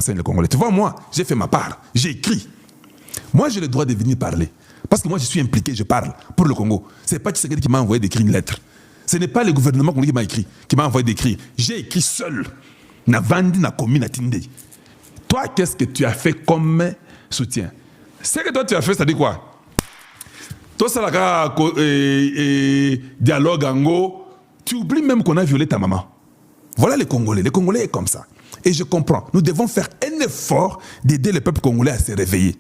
le Congolais. Tu vois, moi, j'ai fait ma part. J'ai écrit. Moi, j'ai le droit de venir parler. Parce que moi, je suis impliqué, je parle pour le Congo. Ce n'est pas Tshisekedi qui m'a envoyé d'écrire une lettre. Ce n'est pas le gouvernement qui m'a écrit, qui m'a envoyé d'écrire. J'ai écrit seul. Na vandi, na komi, na tinde. Toi, qu'est-ce que tu as fait comme soutien? Ce que toi, tu as fait, ça dit quoi? Toi, ça, là, dialogue, ango, tu oublies même qu'on a violé ta maman. Voilà les Congolais. Les Congolais est comme ça. Et je comprends. Nous devons faire un effort d'aider le peuple congolais à se réveiller.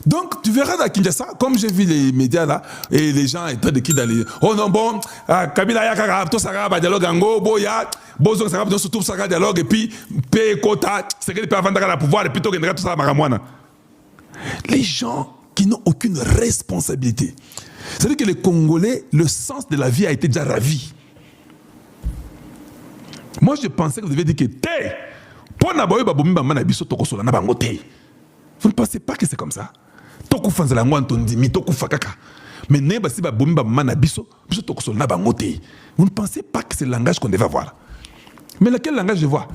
Donc, tu verras dans Kinshasa, comme j'ai vu les médias là, et les gens étaient de qui dans les... Oh non, bon, Kabila Yakara, tout ça, dialogue, ango, boya, bozo, ça va, surtout ça, dialogue, et puis, paix, quota, c'est que les peuvent vendre le pouvoir, et puis, tout ça, maramouana. Les gens qui n'ont aucune responsabilité. C'est-à-dire que les Congolais, le sens de la vie a été déjà ravi. Moi, je pensais que vous deviez dire que vous ne pensez pas que c'est comme ça. Mais vous ne pensez pas que c'est le langage qu'on devait avoir. Mais lequel langage je vois?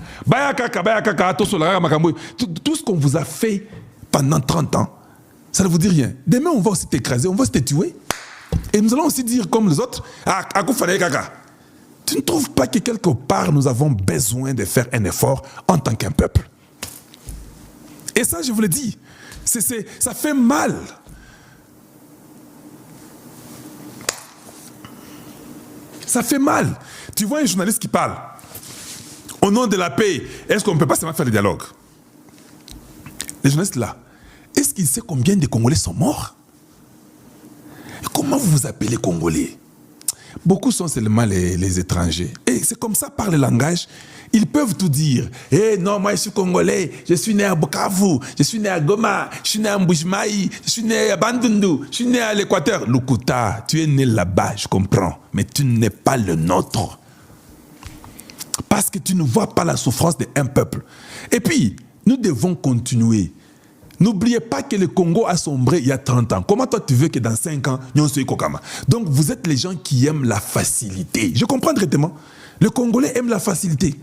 Tout ce qu'on vous a fait pendant 30 ans, ça ne vous dit rien. Demain, on va aussi t'écraser, on va se tuer. Et nous allons aussi dire comme les autres, tu ne trouves pas que quelque part, nous avons besoin de faire un effort en tant qu'un peuple? Et ça, je vous le dis, ça fait mal. Ça fait mal. Tu vois un journaliste qui parle au nom de la paix. Est-ce qu'on ne peut pas seulement faire le dialogue? Les journalistes là, est-ce qu'il sait combien de Congolais sont morts? Et comment vous vous appelez Congolais? Beaucoup sont seulement les étrangers. Et c'est comme ça, par le langage, ils peuvent tout dire. Eh non, moi je suis Congolais, je suis né à Bukavu, je suis né à Goma, je suis né à Mbujimaï, je suis né à Bandundu, je suis né à l'Équateur. Lukuta, tu es né là-bas, je comprends, mais tu n'es pas le nôtre. Parce que tu ne vois pas la souffrance d'un peuple. Et puis, nous devons continuer. N'oubliez pas que le Congo a sombré il y a 30 ans. Comment toi tu veux que dans 5 ans, nous soyons Kokama? Donc vous êtes les gens qui aiment la facilité. Je comprends directement. Le Congolais aime la facilité.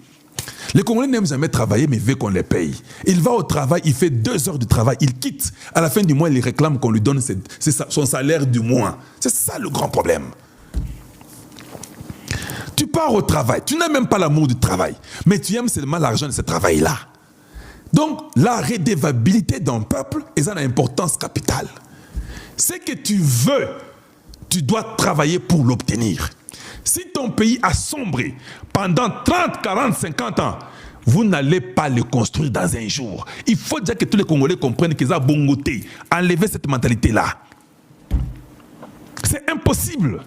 Le Congolais n'aime jamais travailler, mais veut qu'on les paye. Il va au travail, il fait 2 heures de travail, il quitte. À la fin du mois, il réclame qu'on lui donne son salaire du mois. C'est ça le grand problème. Tu pars au travail, tu n'as même pas l'amour du travail, mais tu aimes seulement l'argent de ce travail-là. Donc, la redevabilité d'un peuple est une importance capitale. Ce que tu veux, tu dois travailler pour l'obtenir. Si ton pays a sombré pendant 30, 40, 50 ans, vous n'allez pas le construire dans un jour. Il faut dire que tous les Congolais comprennent qu'ils ont bongoté. Enlever cette mentalité-là. C'est impossible.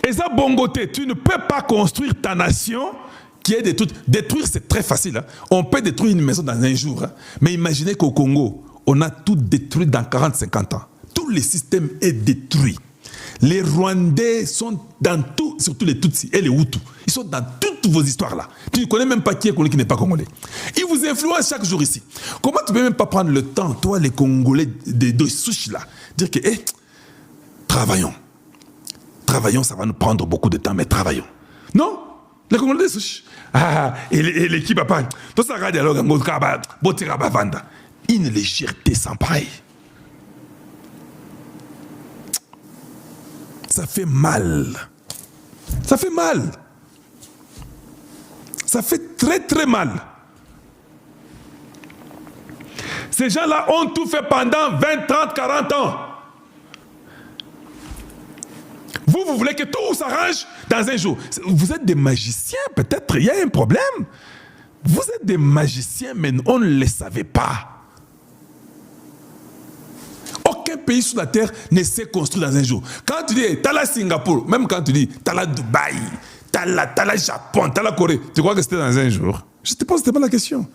Et ça, bongoté, tu ne peux pas construire ta nation qui est détruite. Détruire, c'est très facile. Hein. On peut détruire une maison dans un jour. Hein. Mais imaginez qu'au Congo, on a tout détruit dans 40-50 ans. Tout le système est détruit. Les Rwandais sont dans tout, surtout les Tutsis et les Hutus. Ils sont dans toutes vos histoires-là. Tu ne connais même pas qui est Congolais, qui n'est pas Congolais. Ils vous influencent chaque jour ici. Comment tu ne peux même pas prendre le temps, toi, les Congolais de souches là, dire que, travaillons. Travaillons, ça va nous prendre beaucoup de temps, mais travaillons. Non, les Congolais des souches. Et l'équipe a pas. Tout ça, dialogue, une légèreté sans pareil. Ça fait mal. Ça fait mal. Ça fait très très mal. Ces gens-là ont tout fait pendant 20, 30, 40 ans. Vous voulez que tout s'arrange dans un jour. Vous êtes des magiciens, peut-être, il y a un problème. Vous êtes des magiciens, mais on ne le savait pas. Aucun pays sur la terre ne s'est construit dans un jour. Quand tu dis, t'as la Singapour, même quand tu dis, t'as la Dubaï, t'as la Japon, t'as la Corée, tu crois que c'était dans un jour? Je te pose, c'était pas la question.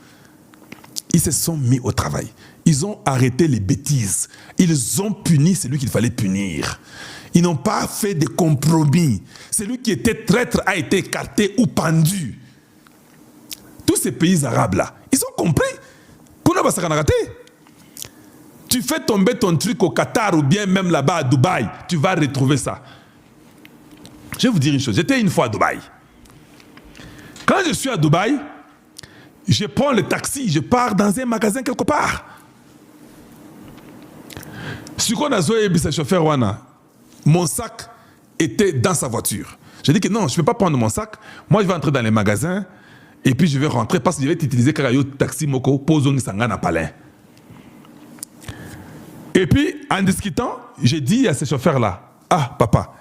Ils se sont mis au travail. Ils ont arrêté les bêtises. Ils ont puni celui qu'il fallait punir. Ils n'ont pas fait de compromis. Celui qui était traître a été écarté ou pendu. Tous ces pays arabes-là, ils ont compris. Tu fais tomber ton truc au Qatar ou bien même là-bas à Dubaï, tu vas retrouver ça. Je vais vous dire une chose. J'étais une fois à Dubaï. Quand je suis à Dubaï, je prends le taxi, je pars dans un magasin quelque part. Ce qu'on a zoé, ce chauffeur Wana, mon sac était dans sa voiture. J'ai dit que non, je ne peux pas prendre mon sac. Moi, je vais entrer dans les magasins et puis je vais rentrer parce que je vais utiliser Karayo Taxi Moko pour Zone Sangana Palais. Et puis, en discutant, j'ai dit à ce chauffeur-là, ah, papa,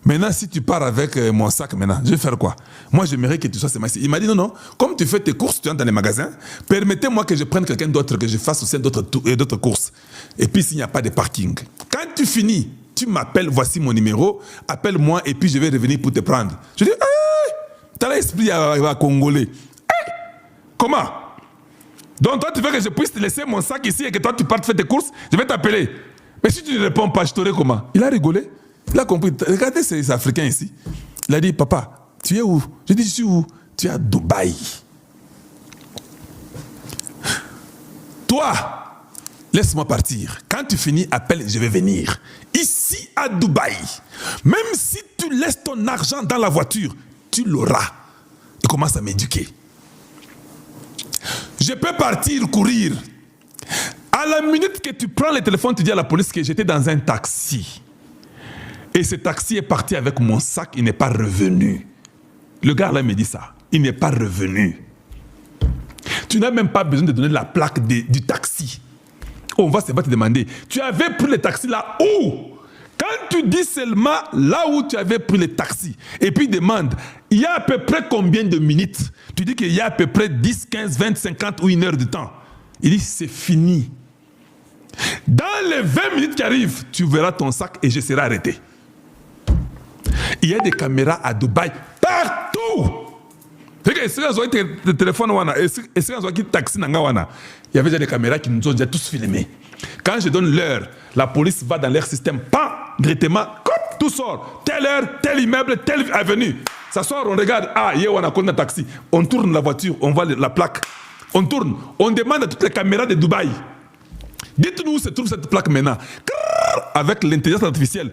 maintenant, si tu pars avec mon sac, maintenant, je vais faire quoi? Moi, j'aimerais que tu sois ici. Il m'a dit, non, non, comme tu fais tes courses, tu entres dans les magasins, permettez-moi que je prenne quelqu'un d'autre, que je fasse aussi d'autres courses. Et puis, s'il n'y a pas de parking, quand tu finis, tu m'appelles, voici mon numéro, appelle-moi et puis je vais revenir pour te prendre. Je dis, hey, t'as l'esprit à Congolais. Hey, comment? Donc, toi, tu veux que je puisse te laisser mon sac ici et que toi, tu partes faire tes courses, je vais t'appeler. Mais si tu ne réponds pas, je t'aurai comment? Il a rigolé. Il a compris. Regardez ces Africains ici. Il a dit, papa, tu es où? Je dis, je suis où? Tu es à Dubaï. Toi, laisse-moi partir. Quand tu finis, appelle, je vais venir. Ici à Dubaï, même si tu laisses ton argent dans la voiture, tu l'auras. Il commence à m'éduquer. Je peux partir courir. À la minute que tu prends le téléphone, tu dis à la police que j'étais dans un taxi. Et ce taxi est parti avec mon sac, il n'est pas revenu. Le gars là me dit ça. Il n'est pas revenu. Tu n'as même pas besoin de donner la plaque du taxi. On va te demander, tu avais pris le taxi là où? Quand tu dis seulement là où tu avais pris le taxi, et puis demande, il y a à peu près combien de minutes? Tu dis qu'il y a à peu près 10, 15, 20, 50 ou 1 heure de temps. Il dit, c'est fini. Dans les 20 minutes qui arrivent, tu verras ton sac et je serai arrêté. Il y a des caméras à Dubaï partout. Il y avait des caméras qui nous ont déjà tous filmés. Quand je donne l'heure, la police va dans leur système, pas directement, tout sort. Telle heure, tel immeuble, telle avenue. Ça sort, on regarde, ah, il y a un taxi. On tourne la voiture, on voit la plaque. On tourne, on demande à toutes les caméras de Dubaï. Dites-nous où se trouve cette plaque maintenant. Avec l'intelligence artificielle.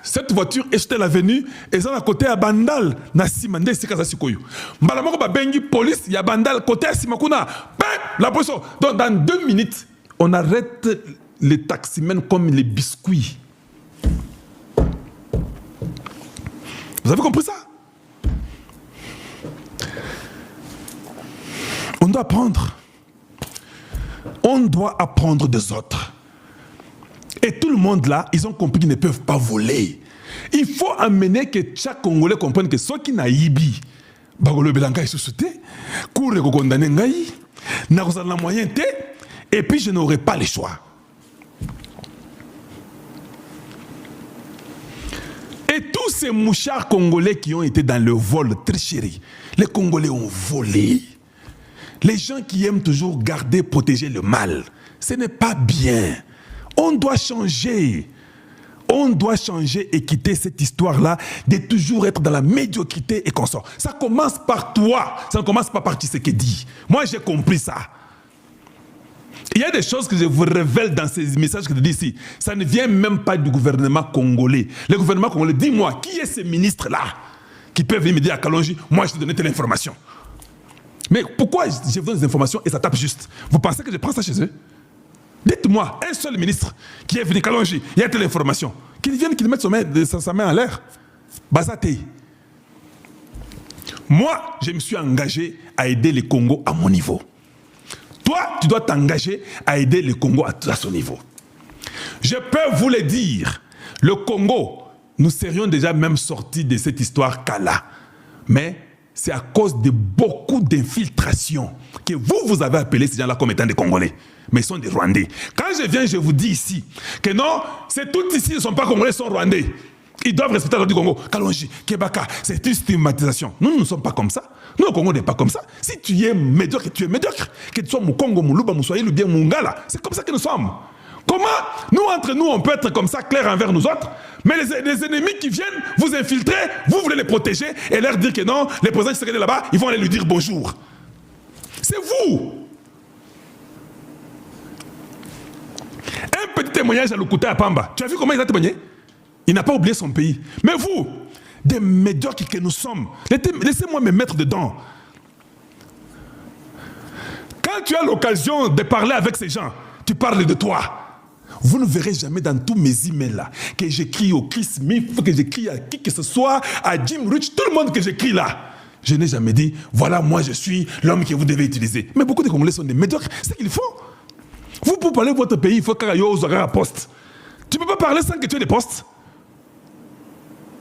Cette voiture est sur l'avenue et ça à côté à Bandal na Simande c'est kaza sikoyo. Mbalamoko ba bengi police il y a Bandal côté à Simakuna. La police. Donc dans 2 minutes, on arrête les taximens comme les biscuits. Vous avez compris ça? On doit apprendre. On doit apprendre des autres. Et tout le monde là, ils ont compris qu'ils ne peuvent pas voler. Il faut amener que chaque Congolais comprenne que ceux qui naïbi, bagolo belanga est sous-souté, cours et condamné ngai, n'a pas la moyen té, et puis je n'aurai pas le choix. Et tous ces mouchards congolais qui ont été dans le vol tricherie, les Congolais ont volé. Les gens qui aiment toujours garder, protéger le mal, ce n'est pas bien. On doit changer. On doit changer et quitter cette histoire-là de toujours être dans la médiocrité et consort. Ça commence par toi. Ça ne commence pas par Tshisekedi. Moi, j'ai compris ça. Il y a des choses que je vous révèle dans ces messages que je dis ici. Ça ne vient même pas du gouvernement congolais. Le gouvernement congolais, dis-moi, qui est ces ministres-là qui peuvent venir me dire à Kalonji, moi, je te donnais telle information. Mais pourquoi je vous donne des informations et ça tape juste? Vous pensez que je prends ça chez eux? Dites-moi, un seul ministre qui est venu Kalonji, il y a telle information, qu'il vienne, qu'il mette sa main en l'air. Bazaté. Moi, je me suis engagé à aider le Congo à mon niveau. Toi, tu dois t'engager à aider le Congo à son niveau. Je peux vous le dire, le Congo, nous serions déjà même sortis de cette histoire Kala. Mais c'est à cause de beaucoup d'infiltrations que vous avez appelé ces gens-là comme étant des Congolais. Mais ils sont des Rwandais. Quand je viens, je vous dis ici que non, c'est tous ici ne sont pas Congolais, ils sont Rwandais. Ils doivent respecter la loi du Congo. Kalonji, Kebaka, c'est une stigmatisation. Nous ne sommes pas comme ça. Nous, au Congo, n'est pas comme ça. Si tu es médiocre, tu es médiocre. Que tu sois mon Congo, mon Luba, mon Soyez, ou bien mon Ngala, c'est comme ça que nous sommes. Comment nous, entre nous, on peut être comme ça, clair envers nous autres, mais les ennemis qui viennent vous infiltrer, vous voulez les protéger et leur dire que non, les présidents qui sont là-bas, ils vont aller lui dire bonjour. C'est vous. Un petit témoignage à Lukuta à Pamba. Tu as vu comment il a témoigné? Il n'a pas oublié son pays. Mais vous, des médiocres que nous sommes. Laissez-moi me mettre dedans. Quand tu as l'occasion de parler avec ces gens, tu parles de toi. Vous ne verrez jamais dans tous mes emails là que j'écris au Chris Smith, que j'écris à qui que ce soit, à Jim Rich, tout le monde que j'écris là. Je n'ai jamais dit, voilà, moi je suis l'homme que vous devez utiliser. Mais beaucoup de Congolais sont des médiocres. C'est ce qu'il faut. Vous, pour parler de votre pays, il faut qu'il y ait un poste. Tu ne peux pas parler sans que tu aies des postes.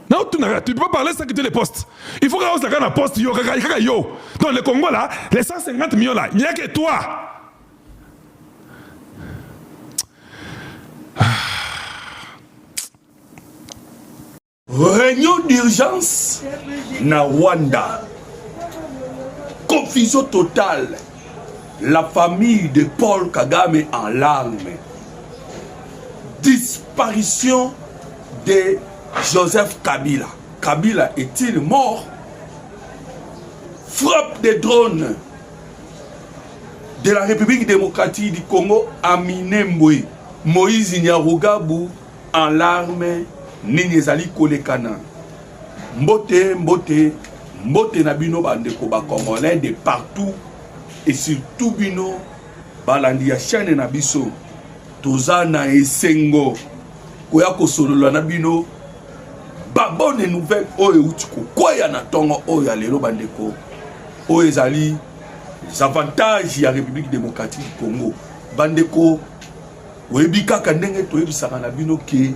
Non, tu ne peux pas parler sans que tu aies des postes. Il faut qu'il y ait un poste. Dans le Congo, là, les 150 millions, là, il n'y a que toi. Réunion d'urgence na Rwanda. Confusion totale. La famille de Paul Kagame en larmes. Disparition de Joseph Kabila. Kabila est-il mort? Frappe des drones de la République démocratique du Congo à Minembwe. Moïse Nyarugabo en larmes. Nini ezali kolekana. Mbote, mbote, mbote na bino bandeko ba Congolais de partout et surtout bino balandi ya chaîne na biso. Toza na esengo koya kosolola na bino ba bonne nouvelle oyo utiko koya na tongo oyo lelo bandeko. Oyo ezali les avantages ya République démocratique du Congo. Bandeko webika kandenge toyebisaka na bino ke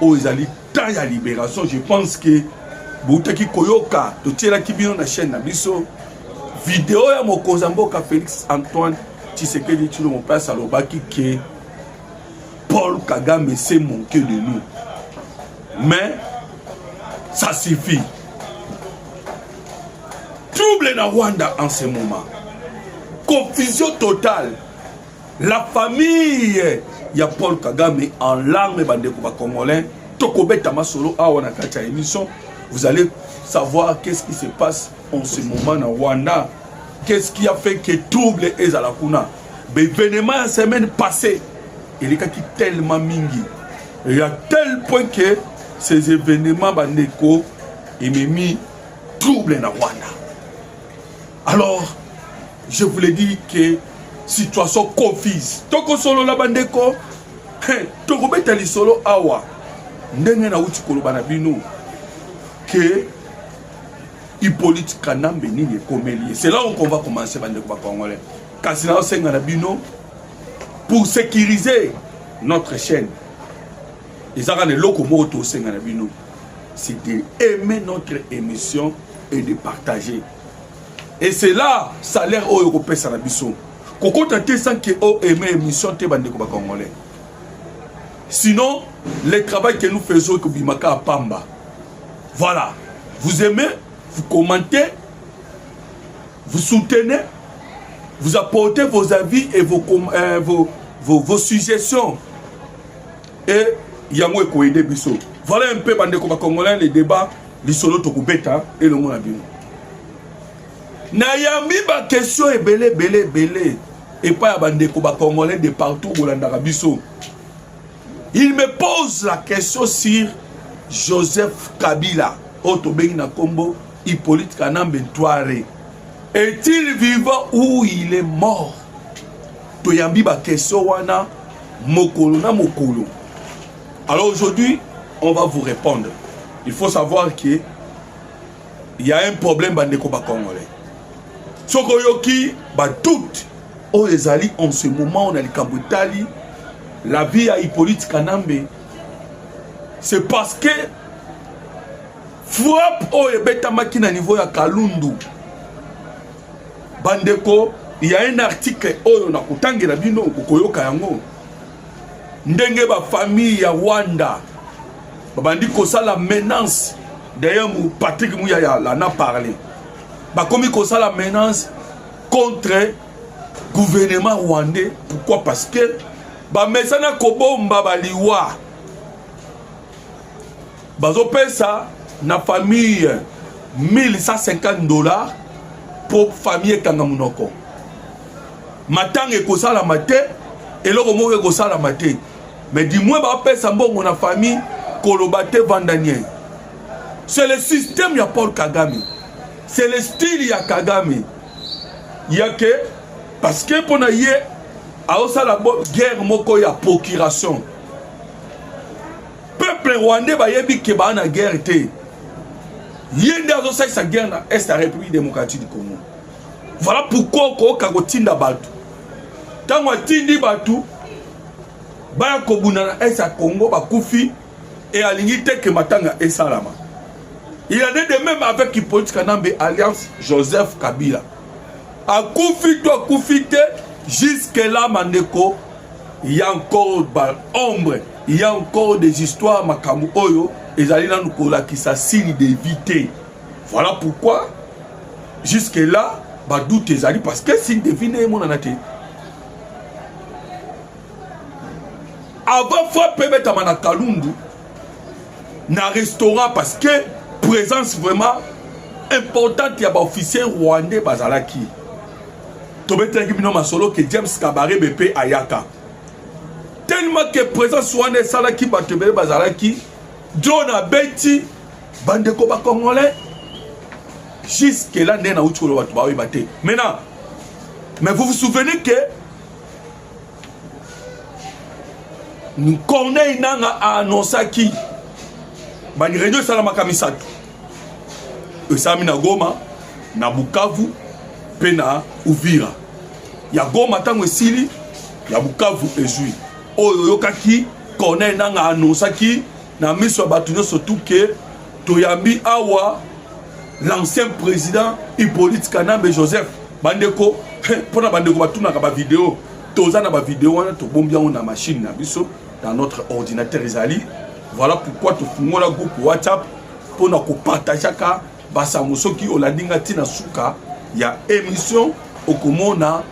oh ezali ta ya libération. Je pense que boutaki koyoka to tiela kibino na chaîne na biso vidéo ya mokonzi mboka Félix Antoine Tshisekedi Tshilo mon père salobaki que Paul Kagame s'est manqué de nous. Mais ça suffit. Trouble na Rwanda en ce moment. Confusion totale. La famille il y a Paul Kagame en larmes bandeko ba Congolais. Tokobeta masolo awa na kati ya émission. Vous allez savoir qu'est-ce qui se passe en ce moment en Rwanda. Qu'est-ce qui a fait que trouble est à la kuna. L'événement la semaine passée, il est tellement mingi. Il y a tel point que ces événements bandeko ils m'ont mis trouble en Rwanda. Alors, je voulais dire que situation confuse. Toko solo la bandeko. Toko beta li solo awa. Ndenge na uti koloba na bino. Que Hippolyte Kanambe nini komeli. C'est là qu'on va commencer bandeko ba Congolais. Kasi na senga na bino pour sécuriser notre chaîne. Ezaka ne loko moto senga na bino. C'est d'aimer notre émission et de partager. Et c'est là salaire oyo ko pesa na biso. Koko tante sans que o aimer émission te bandeko ba Congolais. Sinon, le travail que nous faisons que bimaka à Pamba. Voilà. Vous aimez, vous commentez, vous soutenez, vous apportez vos avis et vos suggestions. Et yango eko aider biso. Voilà un peu bandeko ba Congolais les débats lisolo tokubeta et le monde abino. Nayami ba question et belé et pas bandeko ba Congolais de partout au Biso. Il me pose la question sur Joseph Kabila, Otobengi na Kombo, Hippolyte Kanambe Touare. Est-il vivant ou il est mort? Toyambi ba question wana mokolo na mokolo. Alors aujourd'hui, on va vous répondre. Il faut savoir que il y a un problème bandeko ba Congolais. Sokoyoki ba tout o ezali en ce moment on a le Kabutali la vie à Hippolyte Kanambe. C'est parce que frappe o ebeta makina niveau ya Kalundu. Bandeko, il y a un article oyo na kutangela bino koyoka yango. Ndenge ba famille ya Rwanda. Babandi kosala menace. D'ailleurs Patrick Mouyaya l'en a parlé. Bah comme il cause la menace contre le gouvernement rwandais. Pourquoi? Parce que bah mesana kobomba baliwa bazo pesa na famille $1150 pour famille Kangamunoko. Matang ekosa la mate et le romo ekosa la mate. Mais dis-moi bah pesa mbongo na famille Kolobate Vandanier. c'est le système ya Paul Kagame, c'est le style ya Kagame. Il y a que parce que pour naïe a aussi la guerre moko ya procuration. Peuple rwandais ba yebi ke ba na guerre té. Yende azo sa guerre na est la République démocratique du Congo. Voilà pourquoi ko kagotinda batu. Tango atindi batu ba ko bunana est à Congo ba kufi et alingi te ke matanga esalama. Il y a des même avec Hippolyte Kanambe alliance Joseph Kabila. A Koufite, jusque-là, Mandeko, il y a encore ombre, il y a encore des histoires, Makamu Oyo, et Zalina Nukola qui s'assigne d'éviter. Voilà pourquoi, jusque-là, doute les alliés, parce que si devine mon anate. Avant, frapper Betamana Kalundu, na restaurant, parce que présence vraiment importante, il y a des officiers rwandais, Bazalaki. Tobete Gibino Masolo que James Kabaré BP Ayaka. Tellement que présence Swane Salaki Batebe Bazalaki, John Abeti, Bandeko Congolais, jusque là, Nena Ucholo Watubawi Bate. Maintenant, mais vous vous souvenez que Corneille Nanga a annoncé qui Bani Réunion Salamaka Misatu. Esami na Goma, na Bukavu, Pena Uvira. Ya Goma tango esili, ya Bukavu ezui. Oyo yokaki, Corneille nanga anonsaki, na miso batuno surtout que Toyambi Awa, l'ancien président Hippolyte Kanambe Joseph, Bandeko, pona Bandeko batuna ka ba vidéo, toza na ba vidéo wana to bombia na machine na biso dans notre ordinateur Izali. Voilà pourquoi to fungola groupe WhatsApp pour na ko partager ka basamoso ki olandinga tina suka ya émission au komona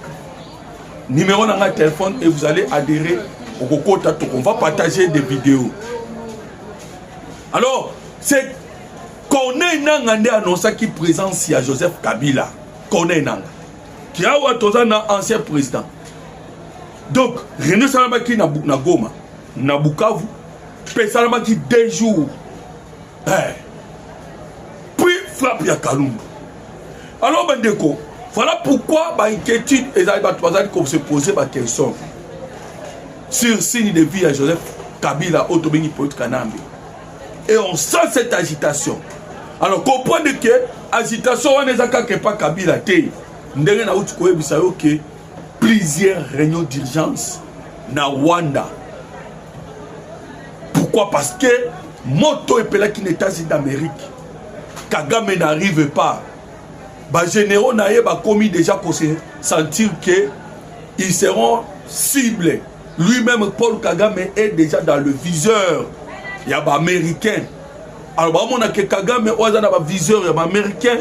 numéro dans votre téléphone et vous allez adhérer au Kokota. On va partager des vidéos. Alors, c'est Corneille Nanga a annoncé qui présence à Joseph Kabila. Corneille Nanga. Qui a un ancien président. Donc, René Salamaki na Goma, na Bukavu, Pe Salamaki 2 jours. Puis, frappe ya Kalumba. Alors, Bandeko, voilà pourquoi l'inquiétude et qu'on se posait la question sur signe de vie à Joseph Kabila, Otobengi Hippolyte Kanambe. Et on sent cette agitation. Alors comprenez que l'agitation, on n'est pas Kabila. Plusieurs réunions d'urgence na Rwanda. Pourquoi? Parce que Moto et Pela qui n'est pas d'Amérique. Kagame n'arrive pas. Les généraux n'ont pas commis déjà pour se sentir qu'ils seront ciblés. Lui-même, Paul Kagame, est déjà dans le viseur. Il y a des Américains. Alors, on a que Kagame est dans le viseur américain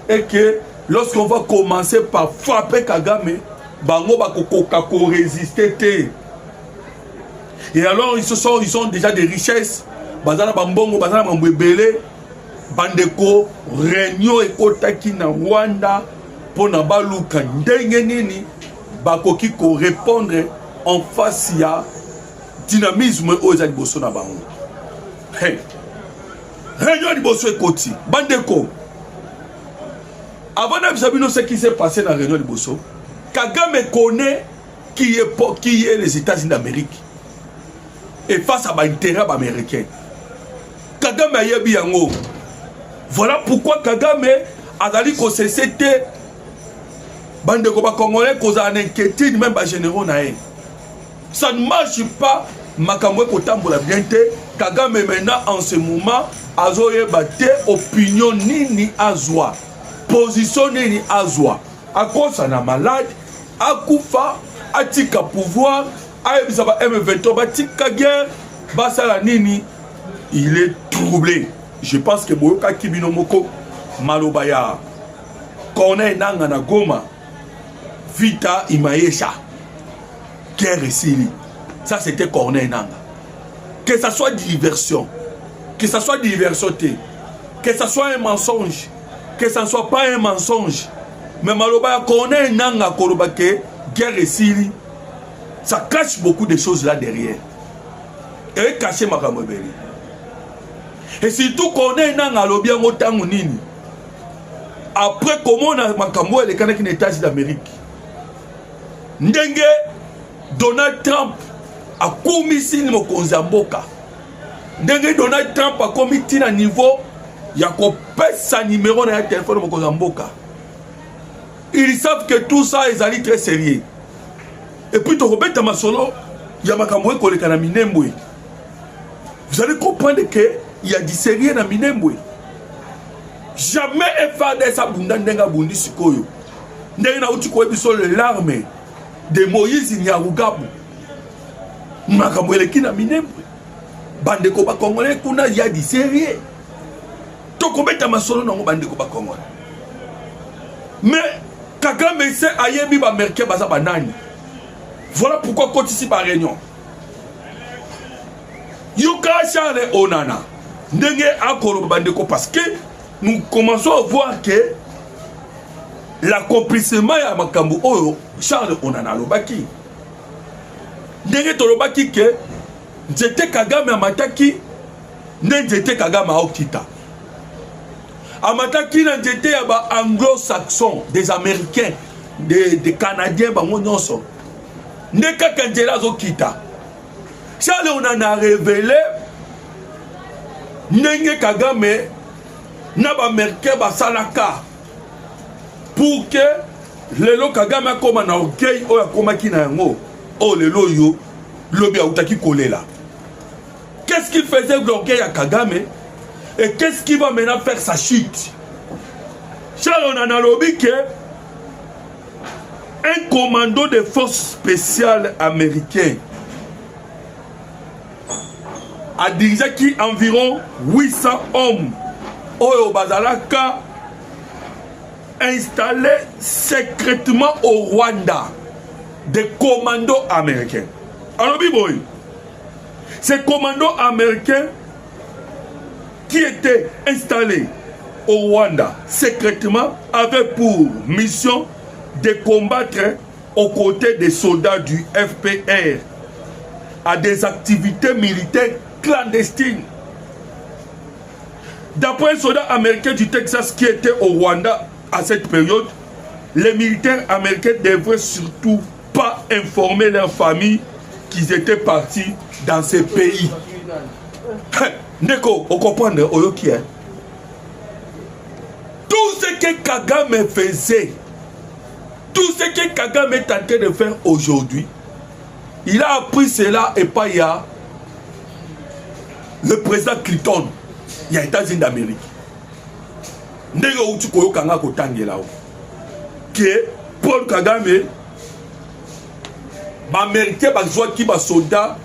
et que lorsqu'on va commencer par frapper Kagame, Bango va résister. Et alors, ils ont déjà des richesses. Bazana Bambongo, Bazana Bambouébélé. Bandeko réunion ekotaki na Rwanda pour na baluka ndenge nini bakoki ko répondre en face ya dynamisme oza liboso na bango. Hey, réunion liboso ekoti bandeko. Avant de savoir ce qui s'est passé dans la réunion liboso, Kagame connaît qui est les États-Unis d'Amérique et face à l'intérêt américain. Kagame a yebi yango. Voilà pourquoi Kagame a dit que c'était bande congolais cause en inquiétude même les généraux naé. Ça ne marche pas makamwe kotambola bien te. Kagame maintenant en ce moment azoye batte opinion nini azwa. Position nini azwa. À cause na malade, akufa, atika pouvoir, aebisaba M23 batika guerre, basala nini, il est troublé. Je pense que Boyoka Kibino Moko Malobaya Corneille Nanga na Goma Vita Imaesha Guerre Sili. Ça c'était Corneille Nanga. Que ça soit diversion, que ça soit diversité, que ça soit un mensonge, que ça ne soit pas un mensonge. Mais Malobaya Corneille Nanga Kolobake Guerre Sili, ça cache beaucoup de choses là derrière. Et cacher Makamobeli. Et surtout qu'on est dans le bien autant nini. Après comment on a makambo et les Canadiens qui États-Unis d'Amérique. Ndenge Donald Trump a commis signe mo konzamboka. Ndenge Donald Trump a commis à niveau ya ko pesa numéro na téléphone mo konzamboka. Ils savent que tout ça est allé très sérieux. Et puis to robeta masolo ya makambo ko le kana minembwe. Vous allez comprendre que il y a du sérieux dans minembwe. Jamais FADS a bunda ndenga bundi sikoyo. Ndenga na uti ko biso l'arme de Moïse Nyarugabu. Makambo eleki na minembwe. Bande ko ba congolais kuna il y a du sérieux. To ko beta masolo na bande ko ba congolais. Mais Kagame se ayebi ba américain baza banani. Voilà pourquoi quand ici par réunion. Yoka Charles Onana. Ndenge akoro bandeko parce que nous commençons à voir que l'accomplissement ya makambo oyo Charles Onana lobaki. Ndenge tolobaki que Nzete Kagame amataki Nzete Kagame aokita. Amataki na Nzete ya ba anglo-saxons, des américains, des canadiens bango nyonso. Ndeka kanjela zokita. Charles Onana a révélé Ndenge Kagame na ba américain ba salaka pour que lelo Kagame comme un orgueil o akoma ki na yango o lelo yo lobi autaki kolela. Qu'est-ce qu'il faisait l'orgueil à Kagame et qu'est-ce qui va maintenant faire sa chute? Charles Onana lobi que un commando de forces spéciales américain a dirigé qui environ 800 hommes au Bazalaka installés secrètement au Rwanda des commandos américains. Alors, Biboy, ces commandos américains qui étaient installés au Rwanda secrètement avaient pour mission de combattre aux côtés des soldats du FPR à des activités militaires clandestines. D'après un soldat américain du Texas qui était au Rwanda à cette période, les militaires américains ne devraient surtout pas informer leurs familles qu'ils étaient partis dans ces pays. Neko, on comprend, Oyoki. Tout ce que Kagame faisait, tout ce que Kagame est en train de faire aujourd'hui, il a appris cela et pas il y a le président Clinton, il y a les États-Unis d'Amérique. Ndenge uti koyo kanga kotangela o. Que Paul Kagame ba américain ba joie ki ba soldat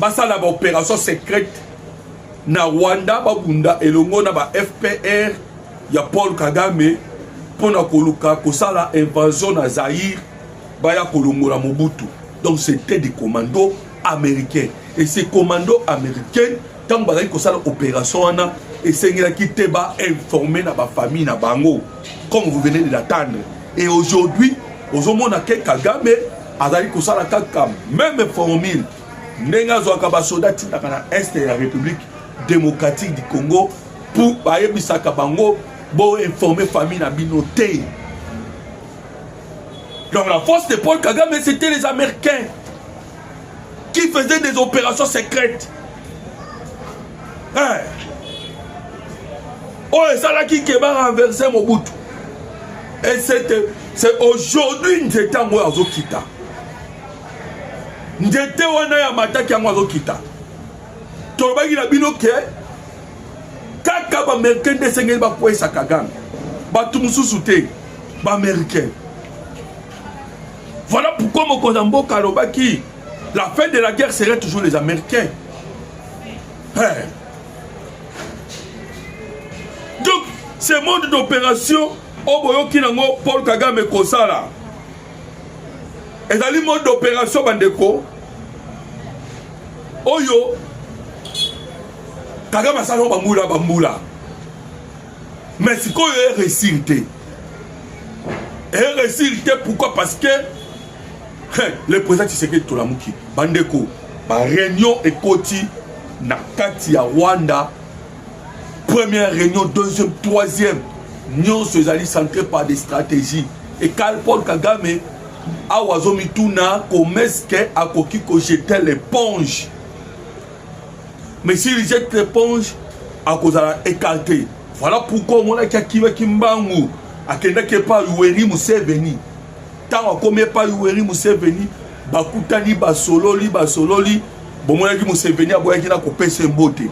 ba sala ba opération secrète na Rwanda ba bunda elongo na ba FPR ya Paul Kagame pona koluka ko sala invasion na Zaïre ba ya kolongola Mobutu. Donc c'était des commandos américains et ces commandos américains tant bazali ko sala opération wana et sengela ki te ba informer na ba famille na bango comme vous venez de l'attendre. Et aujourd'hui ozomona ke Kagame azali ko sala kaka même formule ndenga zo ka ba soldat na kana est de la République démocratique du Congo pour ba yebisaka bango bo informer famille na binoté. Donc la force de Paul Kagame c'était les Américains qui faisaient des opérations secrètes. Hein? Oh, et ça là qui va renverser Mobutu. Et c'est aujourd'hui Ndete Ango Azokita. Ndete wana ya mataki Ango Azokita. Tolobaki na bino ke kaka ba américain de sengeli ba kwesa Kagame. Ba tumususu te ba américain. Voilà pourquoi Mokozambo Kalobaki, la fin de la guerre serait toujours les Américains. Hey. Donc, ce mode d'opération, Oboyoki Nango, Paul Kagame Kosala. Et dans le mode d'opération Bandeko, Oyo, Kagame Salon Bamboula. Mais c'est quoi est récité? Et récité pourquoi? Parce que le président Tshisekedi Tolamuki, Bandeko, ma réunion et Koti, na kati ya Rwanda, Première réunion, deuxième, troisième. Nous sommes centrés par des stratégies. Et quand Paul Kagame a Wazomituna, comme est-ce qu'à Kokiko jetait l'éponge. Mais s'il jette l'éponge, à cause de écarté. Voilà pourquoi on a Kiva Kimbangu, à Kendake pas Uweri Museveni. Tant qu'on met pas Uweri Museveni, Bakutani Basololi, bon, moi, Museveni a boyaki na coupé ses beautés.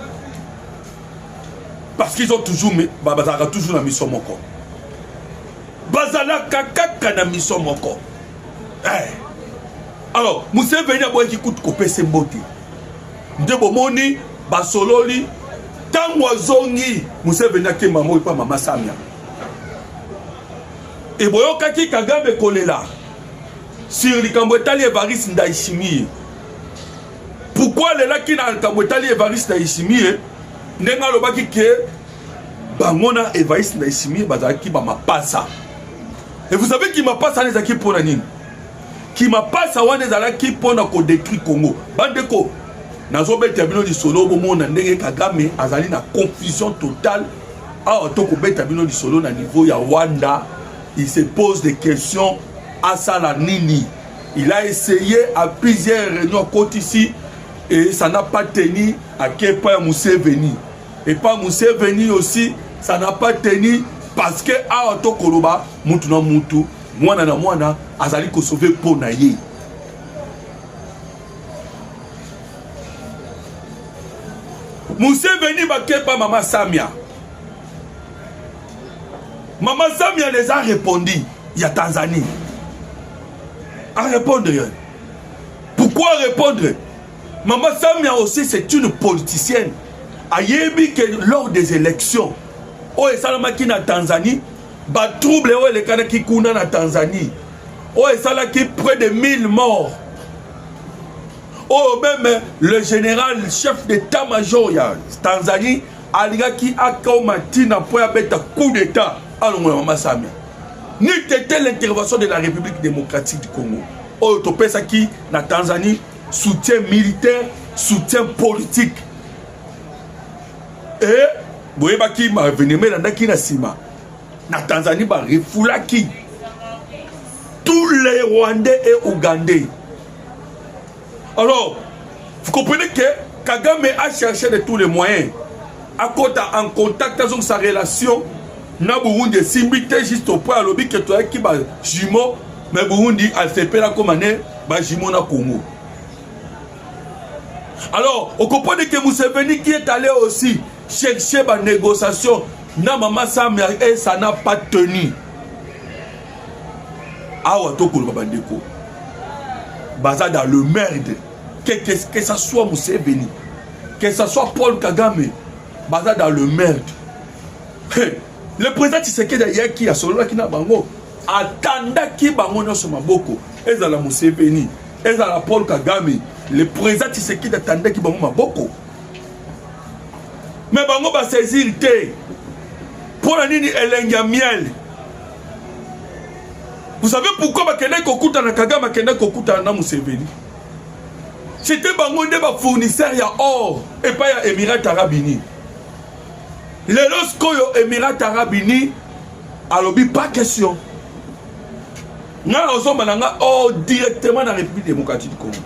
Parce qu'ils ont toujours, Bazara toujours na mission moko. Bazala kaka na mission moko. Alors, Museveni a boyaki coûte coupé ses beautés. De bomoni, Basololi, Tangwazongi, Museveni a kemba moi pas Mama Samia. Et boyokaki Kagame kolela. Sur les Kambwetali Evariste Ndayishimiye. Pourquoi les là qui n'a Kambwetali Evariste Ndayishimiye Nenga lobaki ke Bangona Evariste Ndayishimiye bazaki ba mapasa. Et vous savez qui m'a passé les akis pour la nini? Qui m'a passé wane zalaki pour na ko décrit Congo. Bandeko nazobe tabino di solo bomona ndenge Kagame azali na confusion totale. A otoko betabino di solo na niveau ya Rwanda, il se pose des questions à Sala Nini. Il a essayé à plusieurs réunions côté ici et ça n'a pas tenu à Kepa Museveni. Et pas Museveni aussi, ça n'a pas tenu parce que à Otokoloba, Mutuna Mutu, Mwana na Mwana, Azali ko sauver Ponaye. Museveni ba Kepa Mama Samia. Mama Samia les a répondu, il y a Tanzanie. À répondre. Pourquoi répondre? Mama Samia aussi c'est une politicienne. Ayebi que lors des élections, oh et salamaki na Tanzanie, ba trouble oh les kanaki kuna na Tanzanie. Oh et salaki près de 1000 morts. Oh même le général chef d'état-major ya Tanzanie aligaki akaomatina pour abeta coup d'état à Mama Samia. Ni était l'intervention de la République démocratique du Congo. Oh, topesa qui na Tanzanie soutien militaire, soutien politique. Et boyeba ki ma veneme na ki na sima. Na Tanzanie ba refoulaki tous les Rwandais et Ougandais. Alors, vous comprenez que Kagame a cherché de tous les moyens à côté en contact avec sa relation. Na Burundi simbité juste au point à l'objet que toi qui ba jumeau mais Burundi a fait peur comme année ba jumeau na Congo. Alors on comprend que Museveni qui est allé aussi chercher ba négociation na Mama Samia et ça n'a pas tenu. Awa to ko ba bandeko. Baza dans le merde que ça soit Museveni, que ça soit Paul Kagame, baza dans le merde. Hey. Le président Tshisekedi d'ailleurs qui a solo qui na bango attenda qui bango no soma boko ezala Museveni ezala Paul Kagame le président Tshisekedi attendait qui bango maboko mais bango ba saisir té pour la nini elenga miel. Vous savez pourquoi ba kenda kokuta na Kagame kenda kokuta na Museveni? C'était bango de ba fournisseur ya or et pas ya Émirats Arabes Unis. Les lorsqu'ils Émirats Arabes Unis, alors pas question. Nous allons directement dans la République démocratique du Congo.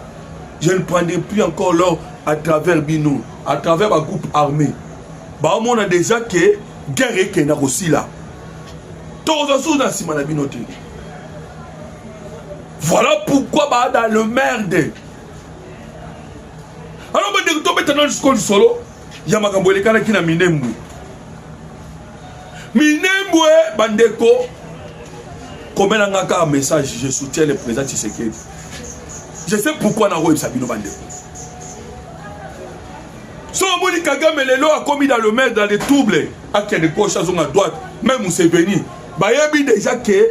Je ne prendrai plus encore l'or à travers Bino, à travers un groupe armé. On a déjà que guerre est aussi là. Voilà pourquoi dans le merde. Alors, maintenant, jusqu'au solo, il y a un qui n'a minembu. Minembwe bandeko comme un message je soutiens le président Tshisekedi. Je sais pourquoi na web Sabino bandeko. So Moni Kagame lelo a commis dans le mail dans les troubles à quel gauche à droite même Museveni. Ba yebi déjà que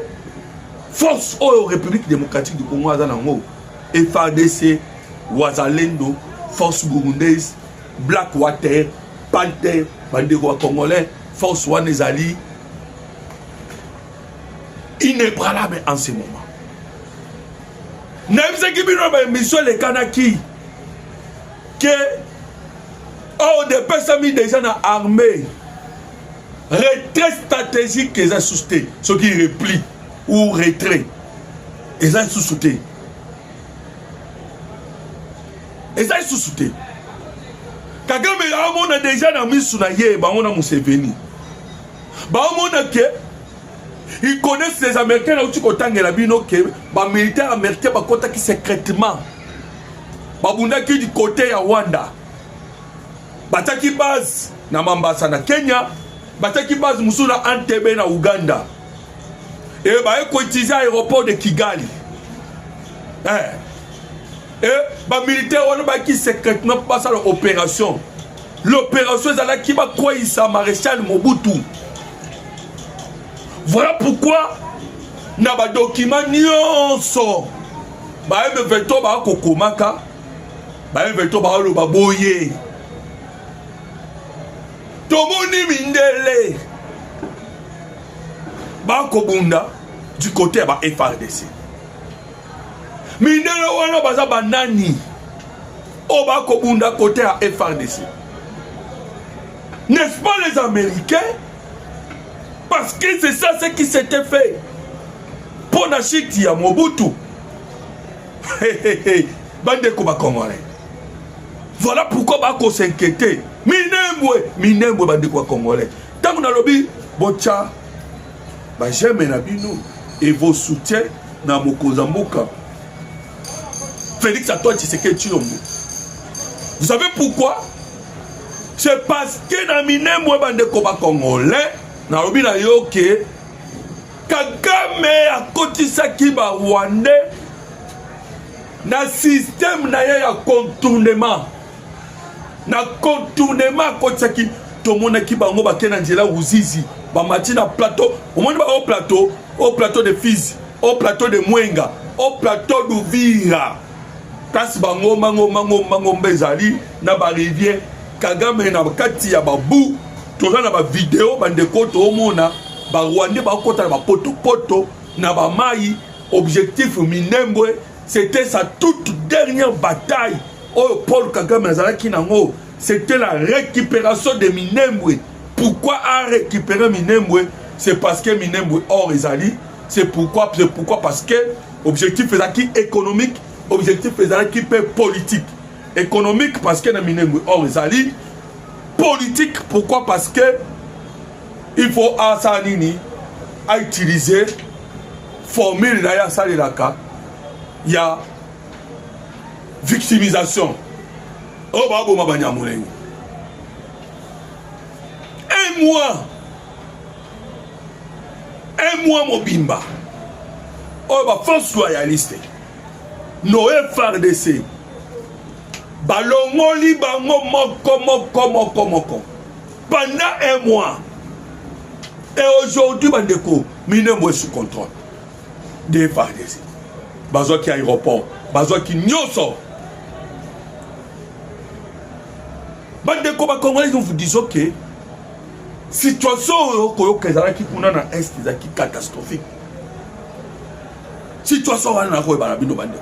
force au République démocratique du Congo azanango FARDC, Wazalendo, force burundaise, Blackwater, Panther, bandeko congolais. Force One Ezali inébranlable en ce moment. N'aimez qui bino ba mission les Kanaki que oh des personnes déjà dans l'armée retrait stratégique eza susté ce qui repli ou retrait eza susté eza susté Kagame amona déjà na misu na ye ba on a Museveni ba amona ke ils connaissent les Américains là où tu kotangela bino ke ba militaire américain ba kota ki secrètement ba bunda ki du côté ya Rwanda bataki base na Mombasa na Kenya bataki base musuna Entebbe na Uganda et ba ekotiza aéroport de Kigali et ba militaire on ba ki secrètement passe à l'opération est qui va quoi il sa maréchal Mobutu. Voilà pourquoi na ba document nyonso ba veto ba kokomaka ba veto ba lo ba boye tomoni mindele ba kobunda du côté ba FRDC mindele wana baza banani o ba kobunda côté à FRDC. N'est-ce pas les Américains? Parce que c'est ça ce qui s'était fait pour la chute ya Mobutu. Bande koba Congolais. Voilà pourquoi bako s'inquiéter. Minembwe bande koba Congolais. Tant qu'on a lobby bocha ba j'aime na bino et vos soutiens na Mokozamboka. Félix Antoine Tshisekedi Tshilombo. Vous savez pourquoi? C'est parce que na Minembwe bande koba Congolais. Na lobi na yoke Kagame akotisaki ba Rwandais na système na ya contournement akotisaki tomonaki bango bakena nzela uzizi ba mati na plateau omoni ba au plateau de Fizi, au plateau de Mwenga, au plateau d'Uvira kasi bango mango bezali na ba rivière Kagame na kati ya babu toza na ba vidéo bandeko to mona ba Rwandais ba kota na ba poto na ba mai. Objectif Minembwe c'était sa toute dernière bataille. Oh Paul Kagame azalaki nango c'était la récupération de Minembwe. Pourquoi a récupéré Minembwe? C'est parce que Minembwe or ezali. C'est pourquoi parce que objectif ezaki économique, objectif ezaki politique. Économique parce que na Minembwe or ezali. Politique, pourquoi? Parce que il faut à Sanini à utiliser formule d'ailleurs Salilaka. Il y a victimisation. Oh babo mabanya muleng. Un mois mobimba. Oh ba force loyaliste. Noé FARDC. Balongoli bango moko pendant un mois. Et aujourd'hui bandeko Minembwe sous contrôle des FARDC. Bazo qui aéroport, bazo qui nyoso. Bandeko ba Congolais vous disent que situation koyo kezala ki kuna na est ezaki catastrophique. Situation wana ko ba bino bandeko.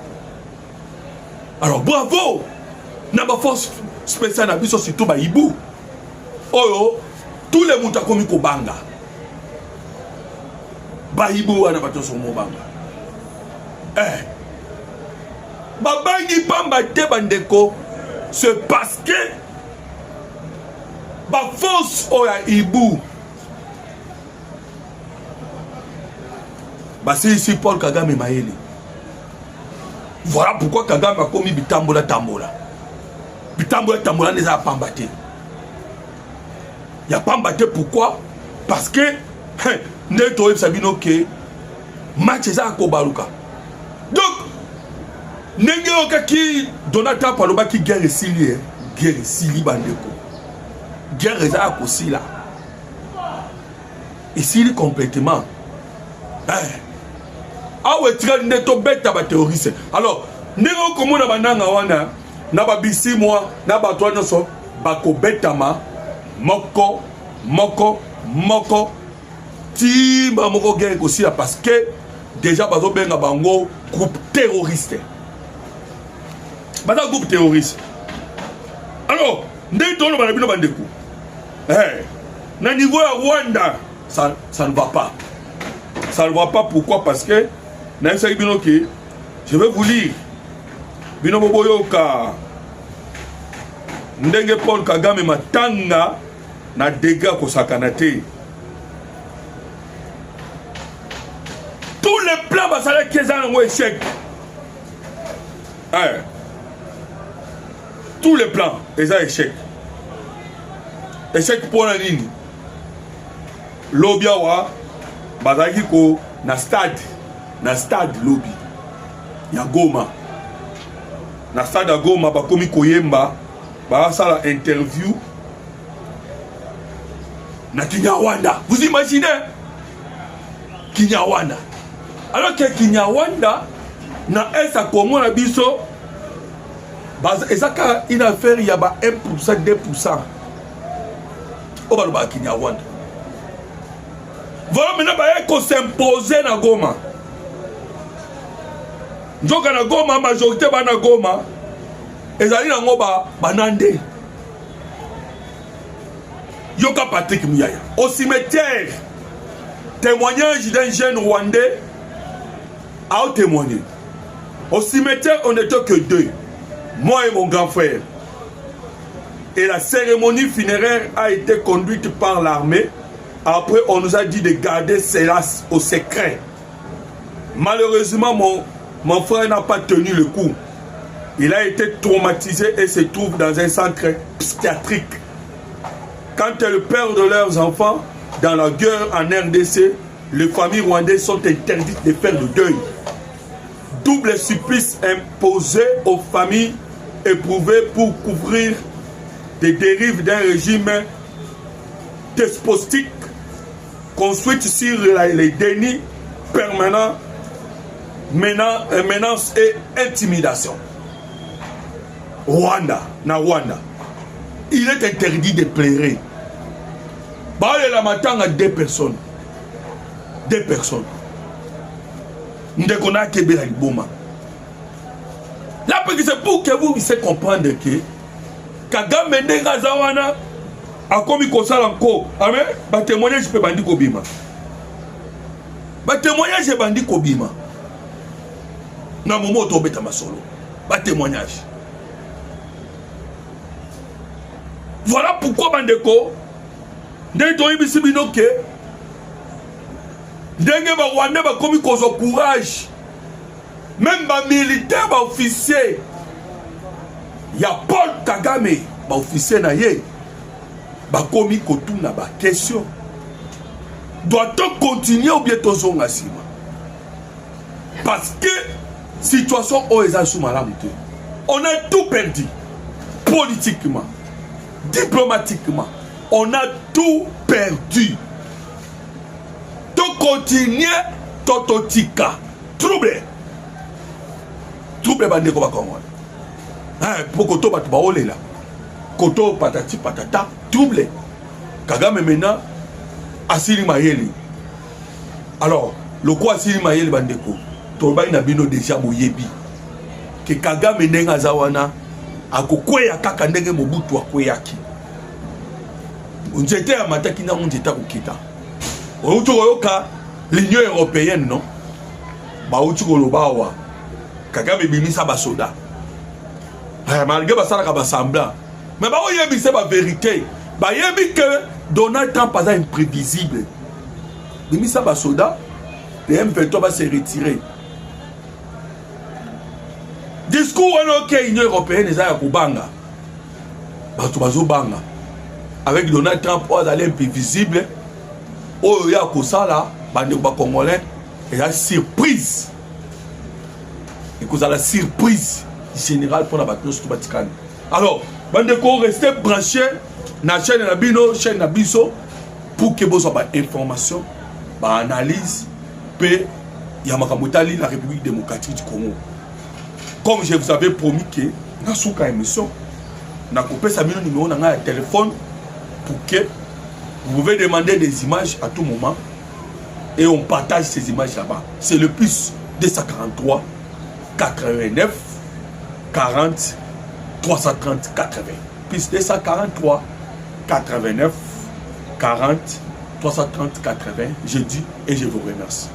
Alors bravo. Naba force spéciale na biso surtout ba Ibu. Oyo tous les muta komi ko banga. Ba Ibu wana bato so mo banga. Babangi pamba te bandeko c'est parce que ba force oya Ibu. Ba c'est ici Paul Kagame Mayele. Voilà pourquoi Kagame a commis bitambola. Tambola n'est pas pambaté. Il y a pambaté pourquoi? Parce que Neto Sabino que match est à Kobaluka. Donc, Nengeoka qui Donata Paloba qui guerre Sili Bandeko. Guerre est à Kosila. Et Sili complètement. Ah ouais, tu Neto bête à terroriste. Alors, Nengo comme on a banana wana. Naba bisi moi naba toi nyonso bako betama moko timba moko guerre aussi là parce que déjà bazo benga bango groupe terroriste. Bata groupe terroriste. Alors ndé tolo bana bino bandeko. Na niveau à Rwanda, ça ne va pas. Ça ne va pas, pourquoi? Parce que je vais vous lire. Bino Boboyoka. Ndenge Paul Kagame matanga na dégâts kosakanate. Tous les plans basala kezana ngo échec. Tous les plans, ils ont échec. Échec pour la ligne. Lobby awa bazaki ko na stade lobby ya Goma. Na stade ya Goma bakomi koyemba ba sala interview na Kinyarwanda. Vous imaginez Kinyarwanda. Alors que Kinyarwanda na esa komo na biso ezaka une affaire il y a 1%, 2%. Au baloba Kinyarwanda. Voilà maintenant qu'on s'imposer na Goma. Njoka na Goma majorité ba na Goma ezali na ngoba banande. Yoka Patrick Muyaya au cimetière. Témoignage d'un jeune Rwandais a témoigné. Au cimetière on n'était que deux. Moi et mon grand frère. Et la cérémonie funéraire a été conduite par l'armée. Après, on nous a dit de garder cela au secret. Malheureusement, mon frère n'a pas tenu le coup. Il a été traumatisé et se trouve dans un centre psychiatrique. Quand elles perdent leurs enfants dans la guerre en RDC, les familles rwandaises sont interdites de faire le deuil. Double supplice imposé aux familles éprouvées pour couvrir des dérives d'un régime despotique construite sur les dénis permanents, menaces et intimidation. Rwanda, il est interdit de pleurer. La matin à deux personnes. Ndekona Kebela Iboma. Là, c'est pour que vous puissiez comprendre que Kagame Nenga Zawana a commis Kosala encore. Amen. Ba témoignage peut bandi Kobima. Ba témoignage bandi Kobima. Na momo to beta masolo. Ba témoignage. Voilà pourquoi bandeko ndenge to yibisi binoke ndenge ba Rwanda ba commis kozo courage. Même ba militaire ba officier. Ya Paul Kagame ba officier na ye. Bakomi kotuna ba question. Doit-on continuer ou bien tozonga sima? Parce que situation oeza soumalam te. On a tout perdu. Politiquement, diplomatiquement, on a tout perdu. Donc continuer tototika. Trouble bande ko ba Congo. Pour koto bat ba olela. Koto patati patata. Trouble. Kagame maintenant Asili Mayeli. Alors, le quoi Asili Mayeli bandeko. Toba ina bino déjà moyebi. Que Kagame nenga zawana akokweya kaka ndenge Mobutu akweyaki. Unjete ya mataki na unjeta kukita. Outu koyoka l'Union européenne non. Ba outu kolobawa. Kagame bimisa ba soda. Malgré ba sala ka ba semblant. Mais ba oyebi c'est ba vérité. Bah, il y que Donald Trump est imprévisible. Il y a des soldats, les M23 va se retirer. Discours que l'Union européenne est à Kubanga. Avec Donald Trump, il est imprévisible. Il y a un là, les Congolais, il y a une surprise. Et que la surprise générale pour la bataille sur Vatican. Alors, bandeko restez branchés. Na chaîne Nabino, chaîne Nabiso, pour que vous ayez information, analyse, puis Yamakamotali, la République démocratique du Congo. Comme je vous avais promis que, dans ce cas émission, na coupé sa numéro dans un téléphone pour que vous pouvez demander des images à tout moment et on partage ces images là-bas. C'est le plus 243 89 40 330 80. Plus 243 89 40 330 80. Je dis et je vous remercie.